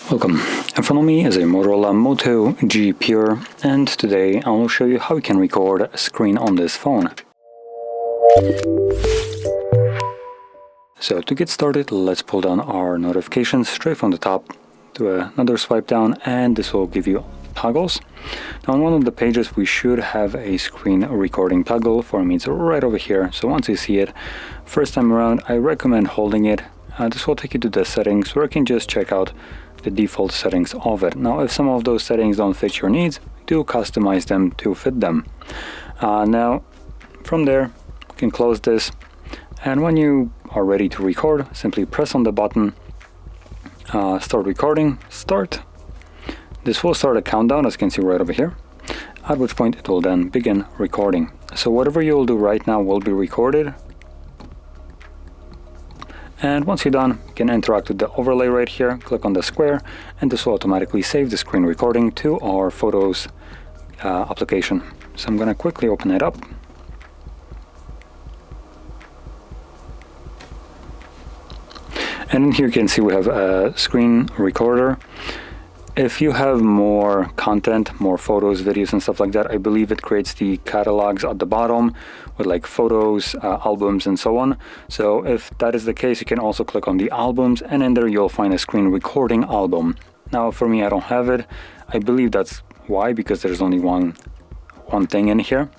Welcome. In front of me is a Motorola Moto G Pure, and today I will show you how you can record a screen on this phone. So to get started, let's pull down our notifications straight from the top, do another swipe down, and this will give you toggles. Now on one of the pages we should have a screen recording toggle. For me it's right over here, so once you see it, first time around I recommend holding it. This will take you to the settings where you can just check out the default settings of it. Now if some of those settings don't fit your needs, do customize them to fit them. Now from there you can close this, and when you are ready to record, simply press on the button, start recording, start. This will start a countdown, as you can see right over here, at which point it will then begin recording. So whatever you will do right now will be recorded. And once you're done, you can interact with the overlay right here, click on the square, and this will automatically save the screen recording to our Photos application. So I'm going to quickly open it up. And in here you can see we have a screen recorder. If you have more content, more photos, videos and stuff like that, I believe it creates the catalogs at the bottom with like photos, albums and so on. So if that is the case, you can also click on the albums, and in there you'll find a screen recording album. Now for me, I don't have it. I believe that's why, because there's only one thing in here.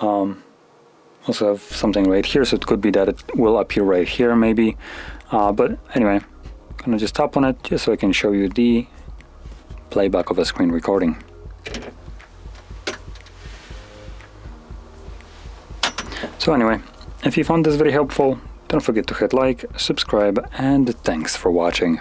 Also have something right here, so it could be that it will appear right here maybe. But anyway, I'm gonna just tap on it just so I can show you the playback of a screen recording. So anyway, if you found this very helpful, don't forget to hit like, subscribe, and thanks for watching.